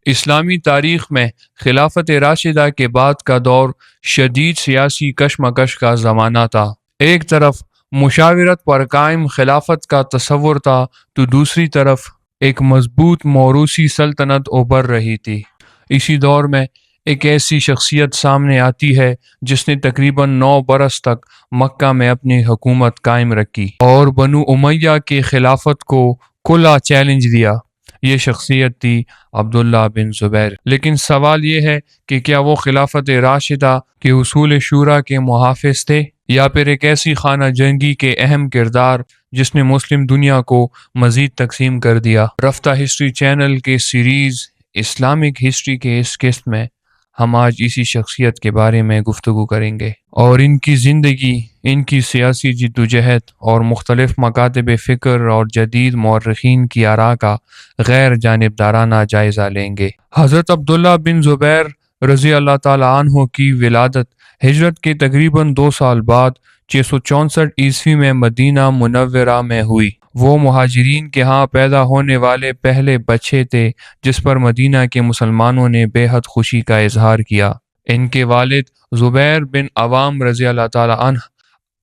اسلامی تاریخ میں خلافت راشدہ کے بعد کا دور شدید سیاسی کشمکش کا زمانہ تھا۔ ایک طرف مشاورت پر قائم خلافت کا تصور تھا تو دوسری طرف ایک مضبوط موروثی سلطنت ابھر رہی تھی۔ اسی دور میں ایک ایسی شخصیت سامنے آتی ہے جس نے تقریباً 9 برس تک مکہ میں اپنی حکومت قائم رکھی اور بنو امیہ کے خلافت کو کھلا چیلنج دیا۔ یہ شخصیت تھی عبداللہ بن زبیر۔ لیکن سوال یہ ہے کہ کیا وہ خلافت راشدہ کے اصول شورا کے محافظ تھے یا پھر ایک ایسی خانہ جنگی کے اہم کردار جس نے مسلم دنیا کو مزید تقسیم کر دیا؟ رفتہ ہسٹری چینل کے سیریز اسلامک ہسٹری کے اس قسط میں ہم آج اسی شخصیت کے بارے میں گفتگو کریں گے اور ان کی زندگی، ان کی سیاسی جدوجہد اور مختلف مکاتب فکر اور جدید مورخین کی آراء کا غیر جانبدارانہ جائزہ لیں گے۔ حضرت عبداللہ بن زبیر رضی اللہ تعالیٰ عنہ کی ولادت ہجرت کے تقریباً 2 سال بعد 664 عیسوی میں مدینہ منورہ میں ہوئی۔ وہ مہاجرین کے ہاں پیدا ہونے والے پہلے بچے تھے جس پر مدینہ کے مسلمانوں نے بے حد خوشی کا اظہار کیا۔ ان کے والد زبیر بن عوام رضی اللہ تعالیٰ عنہ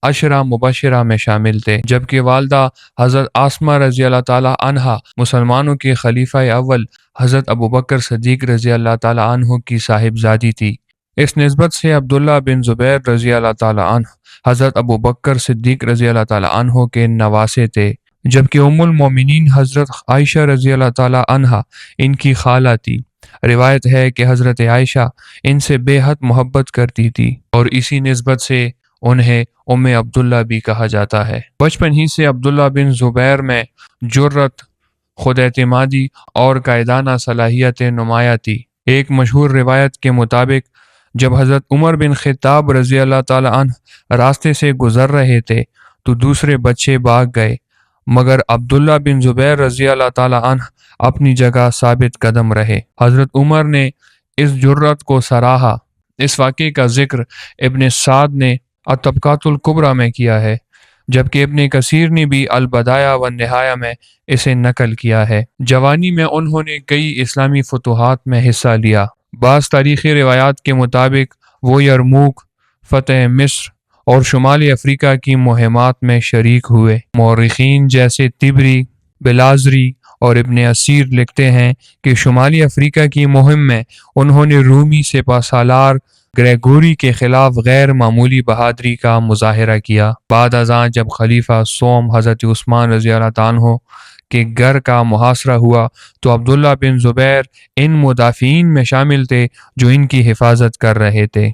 عشرہ مبشرہ میں شامل تھے، جبکہ والدہ حضرت آسمہ رضی اللہ تعالیٰ عنہا مسلمانوں کے خلیفہ اول حضرت ابوبکر صدیق رضی اللہ تعالیٰ عنہ کی صاحبزادی تھی۔ اس نسبت سے عبداللہ بن زبیر رضی اللہ تعالیٰ عنہ حضرت ابوبکر صدیق رضی اللہ تعالیٰ عنہ کے نواسے تھے، جبکہ ام المومنین حضرت عائشہ رضی اللہ تعالیٰ عنہا ان کی خالہ تھی۔ روایت ہے کہ حضرت عائشہ ان سے بے حد محبت کرتی تھی اور اسی نسبت سے انہیں ام عبداللہ بھی کہا جاتا ہے۔ بچپن ہی سے عبداللہ بن زبیر میں جرأت، خود اعتمادی اور قائدانہ صلاحیتیں نمایاں تھی۔ ایک مشہور روایت کے مطابق جب حضرت عمر بن خطاب رضی اللہ تعالیٰ عنہ راستے سے گزر رہے تھے تو دوسرے بچے بھاگ گئے، مگر عبداللہ بن زبیر رضی اللہ تعالیٰ عنہ اپنی جگہ ثابت قدم رہے۔ حضرت عمر نے اس جرأت کو سراہا۔ اس واقعے کا ذکر ابن سعد نے الطبقات الکبریٰ میں کیا ہے، جبکہ ابن کثیر نے بھی البدایہ والنہایہ میں اسے نقل کیا ہے۔ جوانی میں انہوں نے کئی اسلامی فتوحات میں حصہ لیا۔ بعض تاریخی روایات کے مطابق وہ یرموک، فتح مصر اور شمالی افریقہ کی مہمات میں شریک ہوئے۔ مورخین جیسے طبری، بلازری اور ابن اسیر لکھتے ہیں کہ شمالی افریقہ کی مہم میں انہوں نے رومی سپہ سالار گریگوری کے خلاف غیر معمولی بہادری کا مظاہرہ کیا۔ بعد ازاں جب خلیفہ سوم حضرت عثمان رضی اللہ عنہ کے گھر کا محاصرہ ہوا تو عبداللہ بن زبیر ان مدافعین میں شامل تھے جو ان کی حفاظت کر رہے تھے۔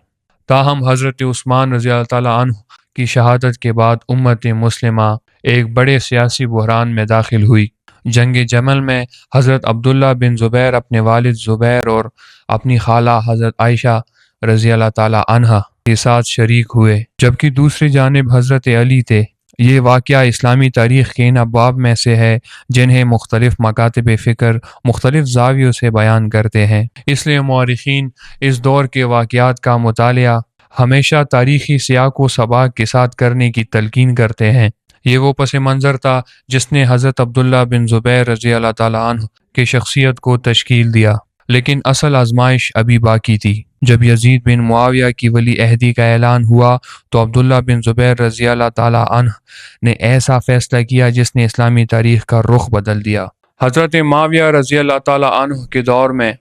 تاہم حضرت عثمان رضی اللہ تعالیٰ عنہ کی شہادت کے بعد امت مسلمہ ایک بڑے سیاسی بحران میں داخل ہوئی۔ جنگ جمل میں حضرت عبداللہ بن زبیر اپنے والد زبیر اور اپنی خالہ حضرت عائشہ رضی اللہ تعالیٰ عنہا کے ساتھ شریک ہوئے، جبکہ دوسری جانب حضرت علی تھے۔ یہ واقعہ اسلامی تاریخ کے ان ابواب میں سے ہے جنہیں مختلف مکاتب فکر مختلف زاویوں سے بیان کرتے ہیں۔ اس لیے مورخین اس دور کے واقعات کا مطالعہ ہمیشہ تاریخی سیاق و سباق کے ساتھ کرنے کی تلقین کرتے ہیں۔ یہ وہ پس منظر تھا جس نے حضرت عبداللہ بن زبیر رضی اللہ تعالیٰ عنہ کی شخصیت کو تشکیل دیا، لیکن اصل آزمائش ابھی باقی تھی۔ جب یزید بن معاویہ کی ولی عہدی کا اعلان ہوا تو عبداللہ بن زبیر رضی اللہ تعالیٰ عنہ نے ایسا فیصلہ کیا جس نے اسلامی تاریخ کا رخ بدل دیا۔ حضرت معاویہ رضی اللہ تعالیٰ عنہ کے دور میں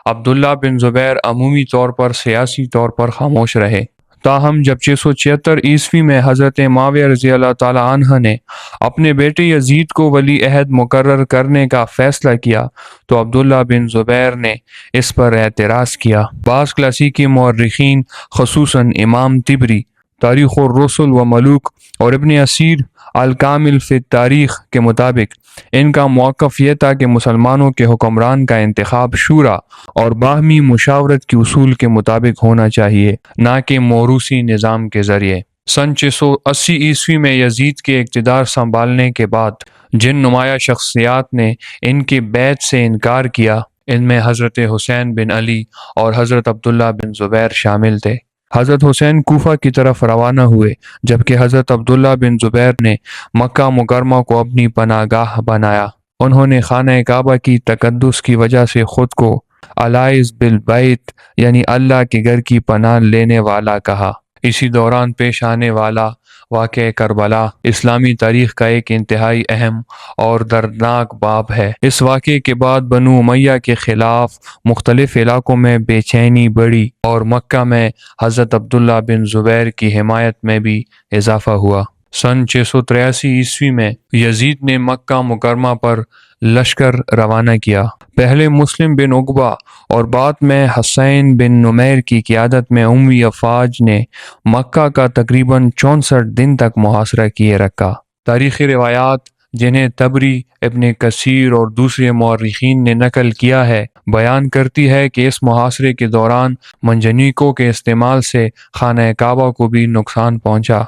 عبداللہ بن زبیر عمومی طور پر سیاسی طور پر خاموش رہے، تاہم جب 676 عیسوی میں حضرت معاویہ رضی اللہ تعالیٰ عنہ نے اپنے بیٹے یزید کو ولی عہد مقرر کرنے کا فیصلہ کیا تو عبداللہ بن زبیر نے اس پر اعتراض کیا۔ بعض کلاسیکی مورخین خصوصاً امام طبری تاریخ الرسل و ملوک اور ابن اسیر الکامل فی التاریخ کے مطابق ان کا موقف یہ تھا کہ مسلمانوں کے حکمران کا انتخاب شورا اور باہمی مشاورت کے اصول کے مطابق ہونا چاہیے، نہ کہ موروثی نظام کے ذریعے۔ سن 680 عیسوی میں یزید کے اقتدار سنبھالنے کے بعد جن نمایاں شخصیات نے ان کے بیعت سے انکار کیا، ان میں حضرت حسین بن علی اور حضرت عبداللہ بن زبیر شامل تھے۔ حضرت حسین کوفہ کی طرف روانہ ہوئے، جبکہ حضرت عبداللہ بن زبیر نے مکہ مکرمہ کو اپنی پناہ گاہ بنایا۔ انہوں نے خانہ کعبہ کی تقدس کی وجہ سے خود کو علائز بالبیت یعنی اللہ کے گھر کی پناہ لینے والا کہا۔ اسی دوران پیش آنے والا واقعہ کربلا اسلامی تاریخ کا ایک انتہائی اہم اور دردناک باب ہے۔ اس واقعے کے بعد بنو امیہ کے خلاف مختلف علاقوں میں بے چینی بڑھی اور مکہ میں حضرت عبداللہ بن زبیر کی حمایت میں بھی اضافہ ہوا۔ سن 683 عیسوی میں یزید نے مکہ مکرمہ پر لشکر روانہ کیا۔ پہلے مسلم بن عقبہ اور بعد میں حسین بن نمیر کی قیادت میں اموی افواج نے مکہ کا تقریباً 64 دن تک محاصرہ کیے رکھا۔ تاریخی روایات جنہیں طبری، ابن کثیر اور دوسرے مورخین نے نقل کیا ہے بیان کرتی ہے کہ اس محاصرے کے دوران منجنیقوں کے استعمال سے خانہ کعبہ کو بھی نقصان پہنچا،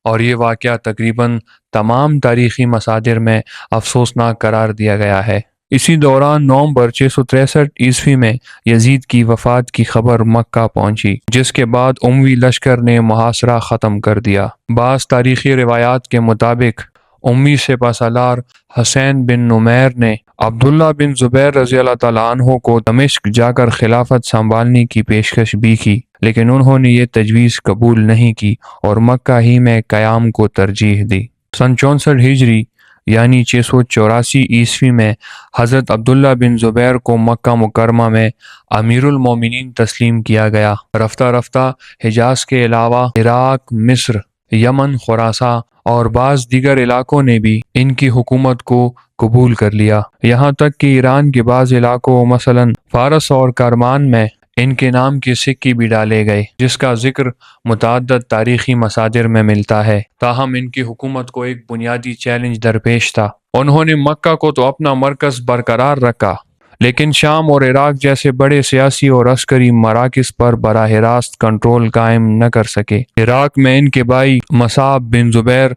اور یہ واقعہ تقریباً تمام تاریخی مصادر میں افسوسناک قرار دیا گیا ہے۔ اسی دوران نومبر 663 عیسوی میں یزید کی وفات کی خبر مکہ پہنچی، جس کے بعد اموی لشکر نے محاصرہ ختم کر دیا۔ بعض تاریخی روایات کے مطابق اموی سپہ سالار حسین بن نمیر نے عبداللہ بن زبیر رضی اللہ تعالیٰ عنہ کو دمشق جا کر خلافت سنبھالنے کی پیشکش بھی کی، لیکن انہوں نے یہ تجویز قبول نہیں کی اور مکہ ہی میں قیام کو ترجیح دی۔ سن 64 ہجری یعنی 684 عیسوی میں حضرت عبداللہ بن زبیر کو مکہ مکرمہ میں امیر المومنین تسلیم کیا گیا۔ رفتہ رفتہ حجاز کے علاوہ عراق، مصر، یمن، خراساں اور بعض دیگر علاقوں نے بھی ان کی حکومت کو قبول کر لیا، یہاں تک کہ ایران کے بعض علاقوں مثلاً فارس اور کرمان میں ان کے نام کے سکے بھی ڈالے گئے، جس کا ذکر متعدد تاریخی مصادر میں ملتا ہے۔ تاہم ان کی حکومت کو ایک بنیادی چیلنج درپیش تھا۔ انہوں نے مکہ کو تو اپنا مرکز برقرار رکھا، لیکن شام اور عراق جیسے بڑے سیاسی اور عسکری مراکز پر براہ راست کنٹرول قائم نہ کر سکے۔ عراق میں ان کے بھائی مصعب بن زبیر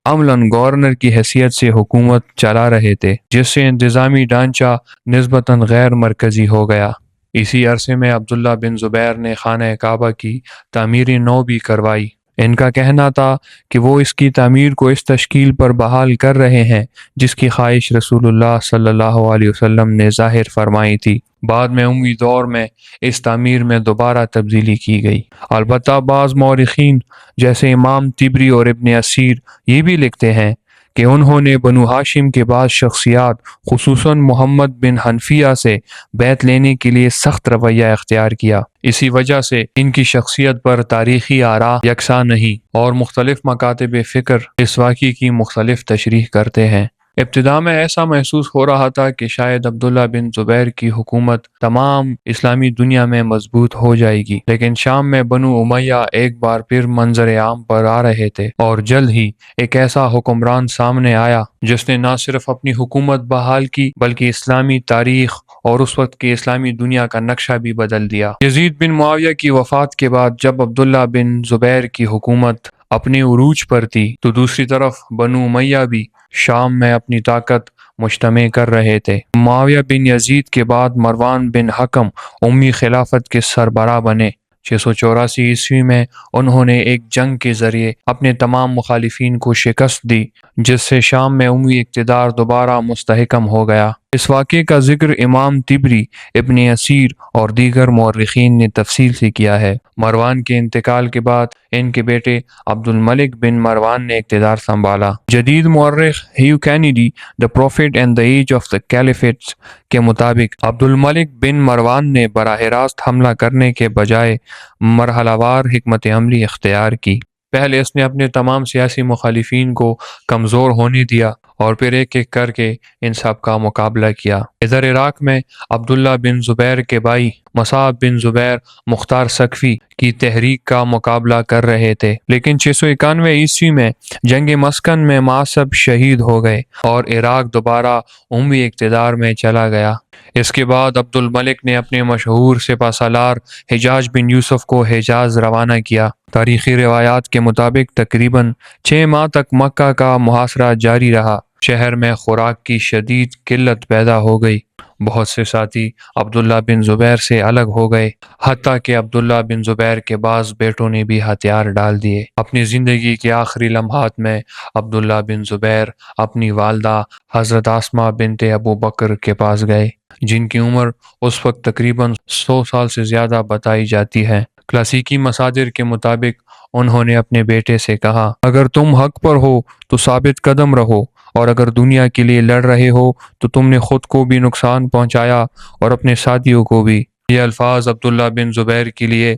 عملاً گورنر کی حیثیت سے حکومت چلا رہے تھے، جس سے انتظامی ڈھانچہ نسبتاً غیر مرکزی ہو گیا۔ اسی عرصے میں عبداللہ بن زبیر نے خانہ کعبہ کی تعمیر نو بھی کروائی۔ ان کا کہنا تھا کہ وہ اس کی تعمیر کو اس تشکیل پر بحال کر رہے ہیں جس کی خواہش رسول اللہ صلی اللہ علیہ وسلم نے ظاہر فرمائی تھی۔ بعد میں اموی دور میں اس تعمیر میں دوبارہ تبدیلی کی گئی۔ البتہ بعض مورخین جیسے امام طبری اور ابن اسیر یہ بھی لکھتے ہیں کہ انہوں نے بنو ہاشم کے بعض شخصیات خصوصاً محمد بن حنفیہ سے بیعت لینے کے لیے سخت رویہ اختیار کیا۔ اسی وجہ سے ان کی شخصیت پر تاریخی آراء یکساں نہیں اور مختلف مکاتب فکر اس واقعے کی مختلف تشریح کرتے ہیں۔ ابتدا میں ایسا محسوس ہو رہا تھا کہ شاید عبداللہ بن زبیر کی حکومت تمام اسلامی دنیا میں مضبوط ہو جائے گی، لیکن شام میں بنو امیہ ایک بار پھر منظر عام پر آ رہے تھے، اور جلد ہی ایک ایسا حکمران سامنے آیا جس نے نہ صرف اپنی حکومت بحال کی بلکہ اسلامی تاریخ اور اس وقت کی اسلامی دنیا کا نقشہ بھی بدل دیا۔ یزید بن معاویہ کی وفات کے بعد جب عبداللہ بن زبیر کی حکومت اپنے عروج پر تھی تو دوسری طرف بنو امیہ بھی شام میں اپنی طاقت مجتمع کر رہے تھے۔ معاویہ بن یزید کے بعد مروان بن حکم امی خلافت کے سربراہ بنے۔ 684 عیسوی میں انہوں نے ایک جنگ کے ذریعے اپنے تمام مخالفین کو شکست دی، جس سے شام میں اموی اقتدار دوبارہ مستحکم ہو گیا۔ اس واقعے کا ذکر امام طبری، ابن اسیر اور دیگر مورخین نے تفصیل سے کیا ہے۔ مروان کے انتقال کے بعد ان کے بیٹے عبد الملک بن مروان نے اقتدار سنبھالا۔ جدید مورخ Hugh Kennedy the prophet and the age of the caliphates کے مطابق عبد الملک بن مروان نے براہ راست حملہ کرنے کے بجائے مرحلہ وار حکمت عملی اختیار کی۔ پہلے اس نے اپنے تمام سیاسی مخالفین کو کمزور ہونے دیا اور پھر ایک ایک کر کے ان سب کا مقابلہ کیا۔ ادھر عراق میں عبداللہ بن زبیر کے بھائی مصعب بن زبیر مختار ثقفی کی تحریک کا مقابلہ کر رہے تھے، لیکن 691 عیسوی میں جنگ مسکن میں معصب شہید ہو گئے اور عراق دوبارہ اموی اقتدار میں چلا گیا۔ اس کے بعد عبد الملک نے اپنے مشہور سپہ سالار حجاج بن یوسف کو حجاز روانہ کیا۔ تاریخی روایات کے مطابق تقریباً 6 ماہ تک مکہ کا محاصرہ جاری رہا۔ شہر میں خوراک کی شدید قلت پیدا ہو گئی۔ بہت سے ساتھی عبداللہ بن زبیر سے الگ ہو گئے، حتیٰ کہ عبداللہ بن زبیر کے بعض بیٹوں نے بھی ہتھیار ڈال دیے۔ اپنی زندگی کے آخری لمحات میں عبداللہ بن زبیر اپنی والدہ حضرت اسماء بنت ابو بکر کے پاس گئے، جن کی عمر اس وقت تقریباً 100 سال سے زیادہ بتائی جاتی ہے۔ کلاسیکی مصادر کے مطابق انہوں نے اپنے بیٹے سے کہا، اگر تم حق پر ہو تو ثابت قدم رہو، اور اگر دنیا کے لیے لڑ رہے ہو تو تم نے خود کو بھی نقصان پہنچایا اور اپنے ساتھیوں کو بھی۔ یہ الفاظ عبداللہ بن زبیر کے لیے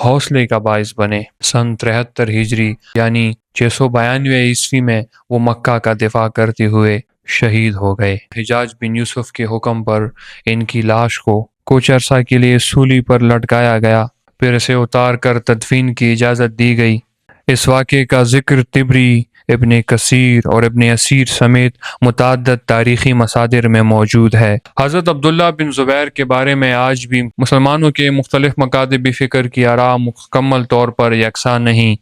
حوصلے کا باعث بنے۔ سن 73 ہجری یعنی 692 عیسوی میں وہ مکہ کا دفاع کرتے ہوئے شہید ہو گئے۔ حجاج بن یوسف کے حکم پر ان کی لاش کو کچھ عرصہ کے لیے سولی پر لٹکایا گیا، پھر اسے اتار کر تدفین کی اجازت دی گئی۔ اس واقعے کا ذکر طبری، ابن کثیر اور ابن اسیر سمیت متعدد تاریخی مصادر میں موجود ہے۔ حضرت عبداللہ بن زبیر کے بارے میں آج بھی مسلمانوں کے مختلف مکاتب فکر کی آراء مکمل طور پر یکساں نہیں۔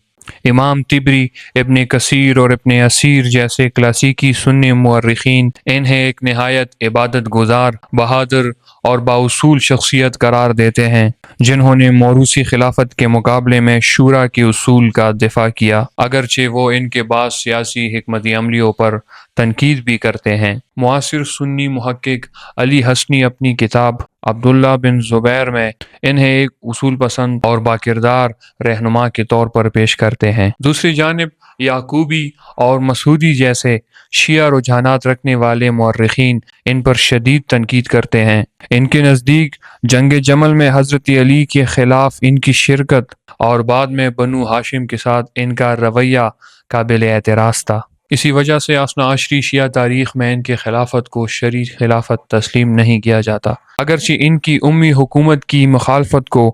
امام طبری، ابن کثیر اور ابن اسیر جیسے کلاسیکی سنی مورخین انہیں ایک نہایت عبادت گزار، بہادر اور بااصول شخصیت قرار دیتے ہیں، جنہوں نے موروثی خلافت کے مقابلے میں شورا کے اصول کا دفاع کیا، اگرچہ وہ ان کے بعض سیاسی حکمت عملیوں پر تنقید بھی کرتے ہیں۔ معاصر سنی محقق علی حسنی اپنی کتاب عبداللہ بن زبیر میں انہیں ایک اصول پسند اور باکردار رہنما کے طور پر پیش کرتے ہیں۔ دوسری جانب یعقوبی اور مسعودی جیسے شیعہ رجحانات رکھنے والے مورخین ان پر شدید تنقید کرتے ہیں۔ ان کے نزدیک جنگ جمل میں حضرت علی کے خلاف ان کی شرکت اور بعد میں بنو ہاشم کے ساتھ ان کا رویہ قابل اعتراض تھا۔ اسی وجہ سے اثنا عشری شیعہ تاریخ میں ان کے خلافت کو شرعی خلافت تسلیم نہیں کیا جاتا، اگرچہ ان کی امی حکومت کی مخالفت کو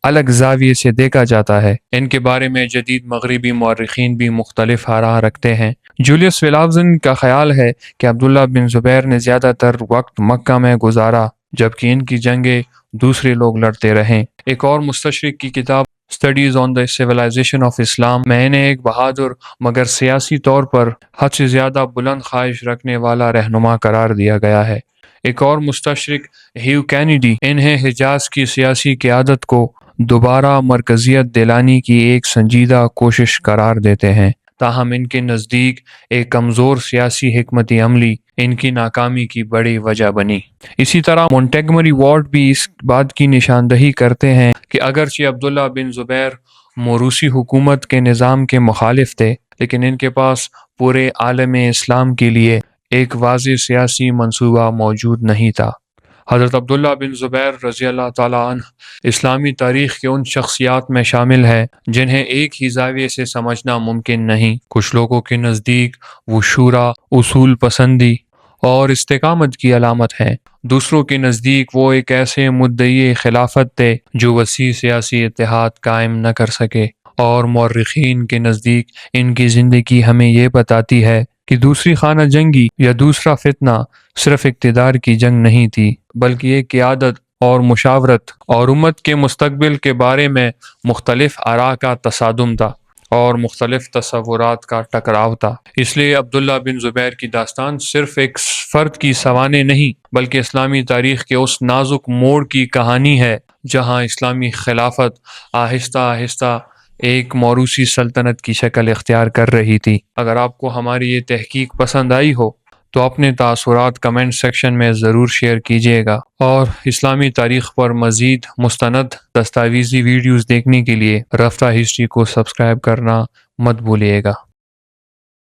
الگ زاویے سے دیکھا جاتا ہے۔ ان کے بارے میں جدید مغربی مورخین بھی مختلف آراء رکھتے ہیں۔ جولیس ویلاوزن کا خیال ہے کہ عبداللہ بن زبیر نے زیادہ تر وقت مکہ میں گزارا، جبکہ ان کی جنگیں دوسرے لوگ لڑتے رہیں۔ ایک اور مستشرق کی کتاب studies on the civilization of Islam میں انہیں ایک بہادر مگر سیاسی طور پر حد سے زیادہ بلند خواہش رکھنے والا رہنما قرار دیا گیا ہے۔ ایک اور مستشرق ہیو کینیڈی انہیں حجاز کی سیاسی قیادت کو دوبارہ مرکزیت دلانے کی ایک سنجیدہ کوشش قرار دیتے ہیں، تاہم ان کے نزدیک ایک کمزور سیاسی حکمت عملی ان کی ناکامی کی بڑی وجہ بنی۔ اسی طرح مونٹیگمری وارڈ بھی اس بات کی نشاندہی کرتے ہیں کہ اگرچہ عبداللہ بن زبیر موروثی حکومت کے نظام کے مخالف تھے، لیکن ان کے پاس پورے عالم اسلام کے لیے ایک واضح سیاسی منصوبہ موجود نہیں تھا۔ حضرت عبداللہ بن زبیر رضی اللہ تعالیٰ عنہ اسلامی تاریخ کے ان شخصیات میں شامل ہے جنہیں ایک ہی زاویے سے سمجھنا ممکن نہیں۔ کچھ لوگوں کے نزدیک وہ شورا، اصول پسندی اور استقامت کی علامت ہے، دوسروں کے نزدیک وہ ایک ایسے مدعی خلافت تھے جو وسیع سیاسی اتحاد قائم نہ کر سکے، اور مورخین کے نزدیک ان کی زندگی ہمیں یہ بتاتی ہے کہ دوسری خانہ جنگی یا دوسرا فتنہ صرف اقتدار کی جنگ نہیں تھی، بلکہ ایک قیادت اور مشاورت اور امت کے مستقبل کے بارے میں مختلف آراء کا تصادم تھا اور مختلف تصورات کا ٹکراؤ تھا۔ اس لیے عبداللہ بن زبیر کی داستان صرف ایک فرد کی سوانح نہیں، بلکہ اسلامی تاریخ کے اس نازک موڑ کی کہانی ہے جہاں اسلامی خلافت آہستہ آہستہ ایک موروثی سلطنت کی شکل اختیار کر رہی تھی۔ اگر آپ کو ہماری یہ تحقیق پسند آئی ہو تو اپنے تاثرات کمنٹ سیکشن میں ضرور شیئر کیجیے گا، اور اسلامی تاریخ پر مزید مستند دستاویزی ویڈیوز دیکھنے کے لیے رفتہ ہسٹری کو سبسکرائب کرنا مت بھولیے گا۔